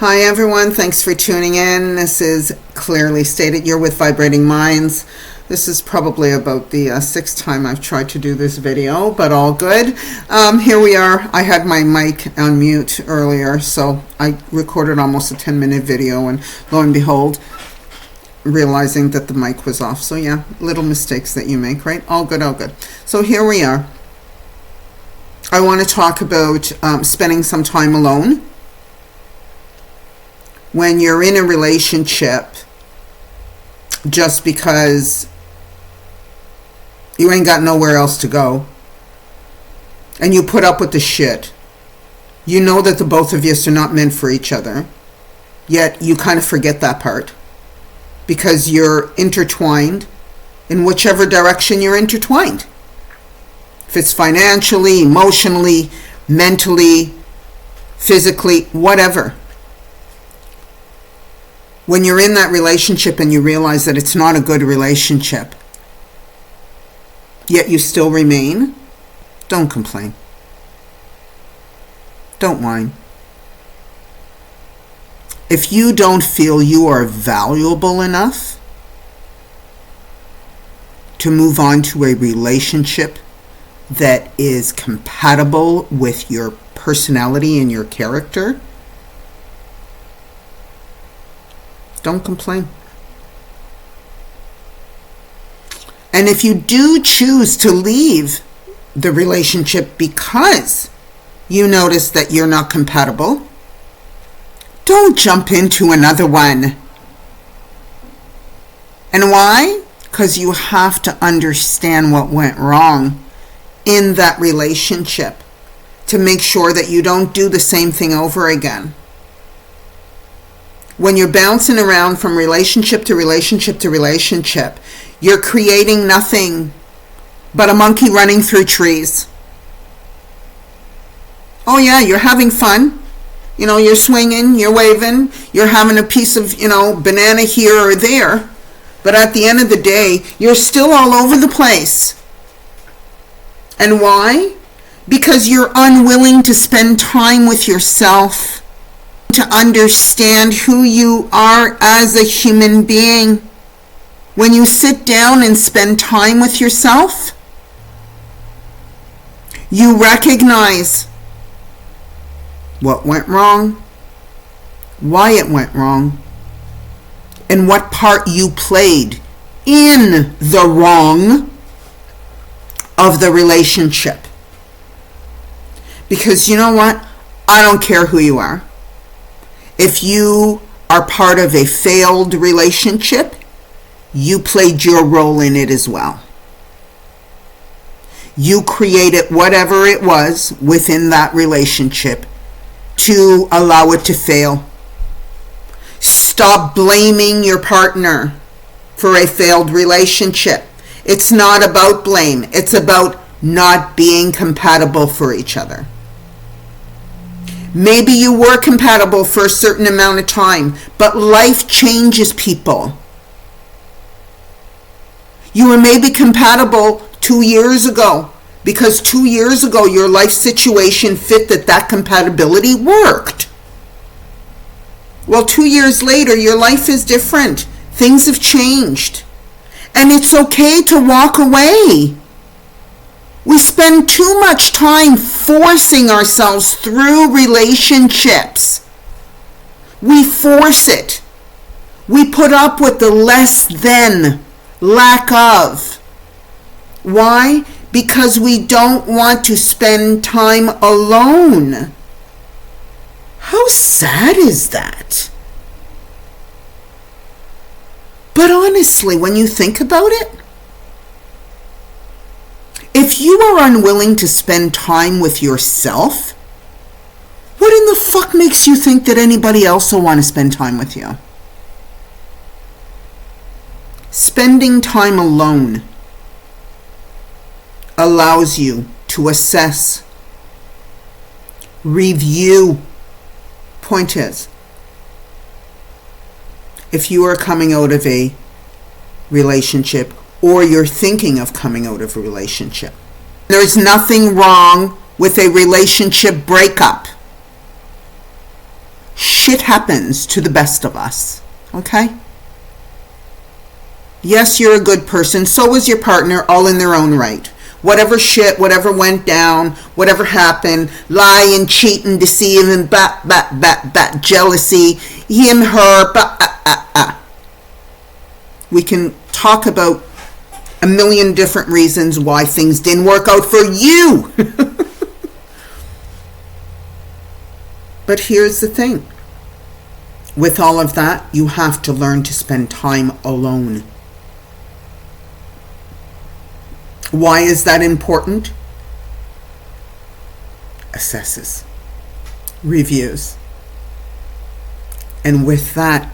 Hi everyone, thanks for tuning in. This is Clearly Stated. You're with Vibrating Minds. This is probably about the sixth time I've tried to do this video, but all good. Here we are. I had my mic on mute earlier, so I recorded almost a 10-minute video, and lo and behold, realizing that the mic was off. So yeah, little mistakes that you make, right? All good, all good. So here we are. I want to talk about spending some time alone. When you're in a relationship, just because you ain't got nowhere else to go, and you put up with the shit, you know that the both of you are not meant for each other, yet you kind of forget that part because you're intertwined in whichever direction you're intertwined. If it's financially, emotionally, mentally, physically, whatever. When you're in that relationship and you realize that it's not a good relationship, yet you still remain, don't complain. Don't whine. If you don't feel you are valuable enough to move on to a relationship that is compatible with your personality and your character, don't complain. And if you do choose to leave the relationship because you notice that you're not compatible, don't jump into another one. And why? Because you have to understand what went wrong in that relationship to make sure that you don't do the same thing over again. When you're bouncing around from relationship to relationship to relationship, you're creating nothing but a monkey running through trees. Oh yeah, you're having fun. You know, you're swinging, you're waving, you're having a piece of, banana here or there. But at the end of the day, you're still all over the place. And why? Because you're unwilling to spend time with yourself, to understand who you are as a human being. When you sit down and spend time with yourself, you recognize what went wrong, why it went wrong, and what part you played in the wrong of the relationship. Because you know what? I don't care who you are. If you are part of a failed relationship, you played your role in it as well. You created whatever it was within that relationship to allow it to fail. Stop blaming your partner for a failed relationship. It's not about blame. It's about not being compatible for each other. Maybe you were compatible for a certain amount of time, but life changes people. You were maybe compatible 2 years ago because 2 years ago your life situation fit that compatibility worked. Well, 2 years later, your life is different. Things have changed. And it's okay to walk away. We spend too much time forcing ourselves through relationships. We force it. We put up with the less than, lack of. Why? Because we don't want to spend time alone. How sad is that? But honestly, when you think about it, if you are unwilling to spend time with yourself, what in the fuck makes you think that anybody else will want to spend time with you? Spending time alone allows you to assess, review. Point is, if you are coming out of a relationship or you're thinking of coming out of a relationship, there's nothing wrong with a relationship breakup. Shit shit happens to the best of us, okay? Yes, you're a good person. So is your partner, all in their own right. Whatever shit, whatever went down, whatever happened, lying, cheating, deceiving, jealousy, him, her, We can talk about a million different reasons why things didn't work out for you. But here's the thing. With all of that, you have to learn to spend time alone. Why is that important? Assesses, reviews. And with that,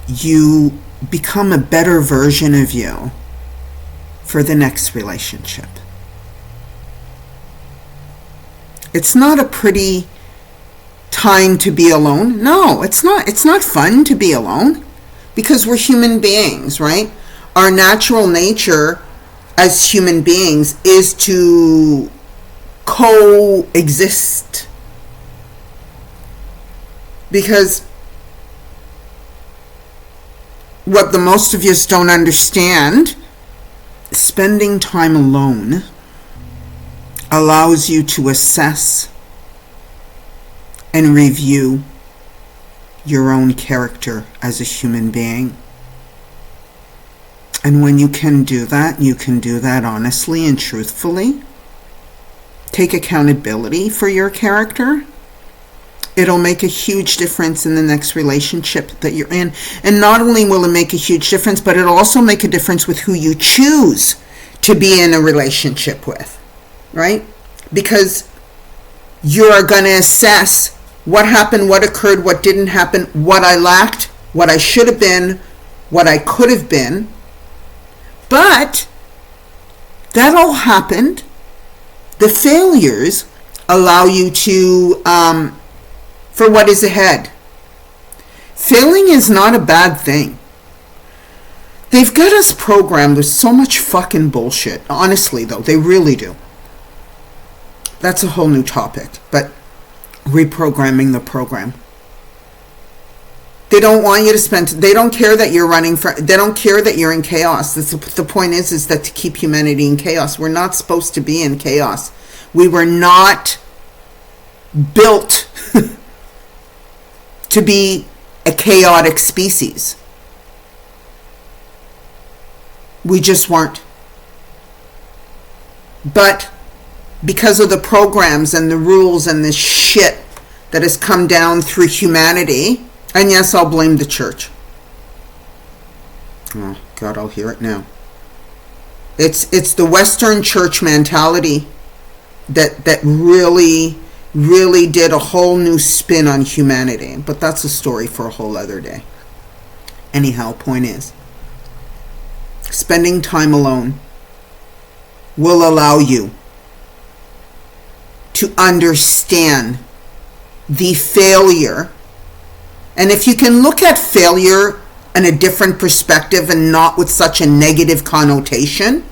you become a better version of you for the next relationship. It's not a pretty time to be alone. No, it's not. It's not fun to be alone because we're human beings, right? Our natural nature as human beings is to coexist. Because what the most of you don't understand, spending time alone allows you to assess and review your own character as a human being. And when you can do that honestly and truthfully. Take accountability for your character. It'll make a huge difference in the next relationship that you're in. And not only will it make a huge difference, but it'll also make a difference with who you choose to be in a relationship with, right? Because you're going to assess what happened, what occurred, what didn't happen, what I lacked, what I should have been, what I could have been. But that all happened. The failures allow you to, for what is ahead. Failing is not a bad thing. They've got us programmed with so much fucking bullshit. Honestly, though, they really do. That's a whole new topic, but reprogramming the program. They don't want you to spend, they don't care that you're they don't care that you're in chaos. The point is that to keep humanity in chaos. We're not supposed to be in chaos. We were not built to be a chaotic species. We just weren't. But because of the programs and the rules and this shit that has come down through humanity, and yes, I'll blame the church. Oh, God, I'll hear it now. It's the Western church mentality that really, really did a whole new spin on humanity. But that's a story for a whole other day. Anyhow, point is, spending time alone will allow you to understand the failure. And if you can look at failure in a different perspective and not with such a negative connotation,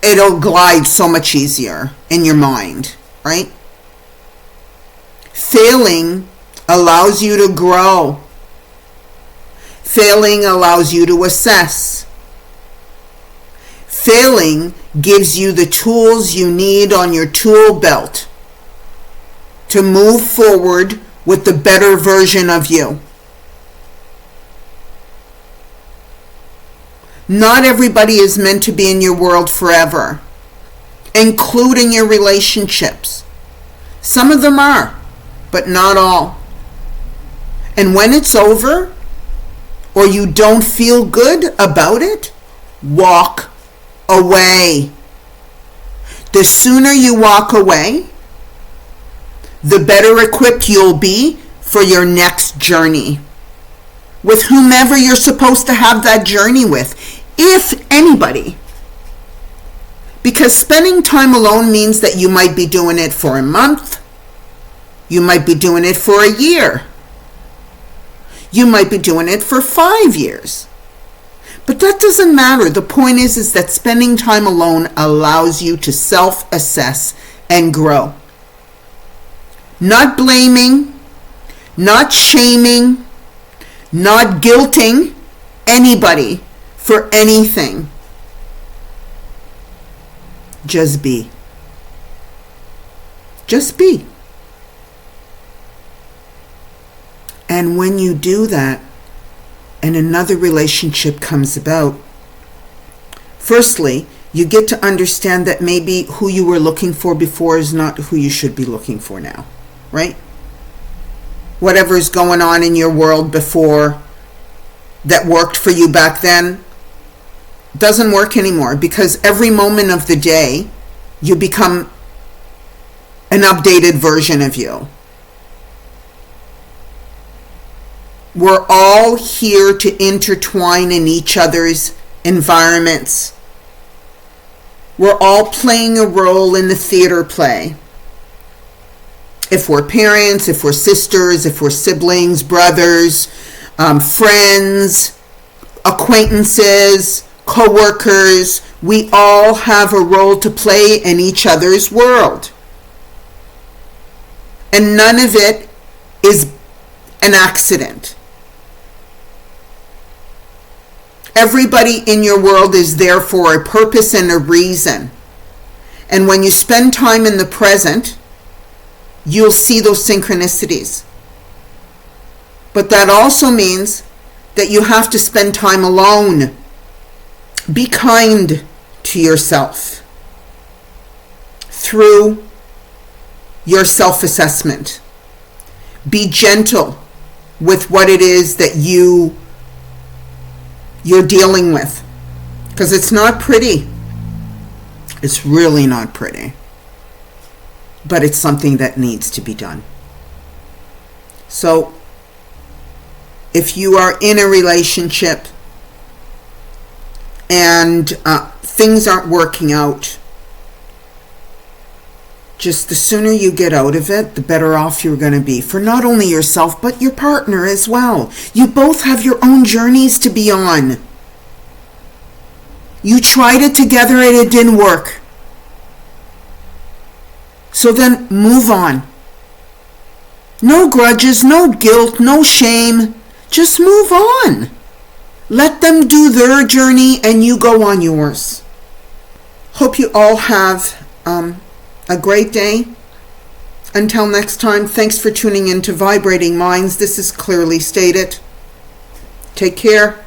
it'll glide so much easier in your mind, right? Failing allows you to grow. Failing allows you to assess. Failing gives you the tools you need on your tool belt to move forward with the better version of you. Not everybody is meant to be in your world forever, including your relationships. Some of them are, but not all. And when it's over, or you don't feel good about it, walk away. The sooner you walk away, the better equipped you'll be for your next journey with whomever you're supposed to have that journey with, if anybody. Because spending time alone means that you might be doing it for a month, you might be doing it for a year, you might be doing it for 5 years. But that doesn't matter. The point is that spending time alone allows you to self-assess and grow. Not blaming, not shaming, not guilting anybody for anything. Just be. Just be. And when you do that, and another relationship comes about, firstly, you get to understand that maybe who you were looking for before is not who you should be looking for now, right? Whatever's going on in your world before that worked for you back then doesn't work anymore, because every moment of the day you become an updated version of you. We're all here to intertwine in each other's environments. We're all playing a role in the theater play. If we're parents, if we're sisters, if we're siblings, brothers, friends, acquaintances, co-workers, we all have a role to play in each other's world. And none of it is an accident. Everybody in your world is there for a purpose and a reason. And when you spend time in the present, you'll see those synchronicities. But that also means that you have to spend time alone. Be kind to yourself through your self-assessment. Be gentle with what it is that you're dealing with, because it's not pretty. It's really not pretty, but it's something that needs to be done. So if you are in a relationship and things aren't working out, just the sooner you get out of it, the better off you're going to be for not only yourself, but your partner as well. You both have your own journeys to be on. You tried it together and it didn't work. So then move on. No grudges, no guilt, no shame. Just move on. Let them do their journey and you go on yours. Hope you all have a great day. Until next time, thanks for tuning in to Vibrating Minds. This is clearly stated. Take care.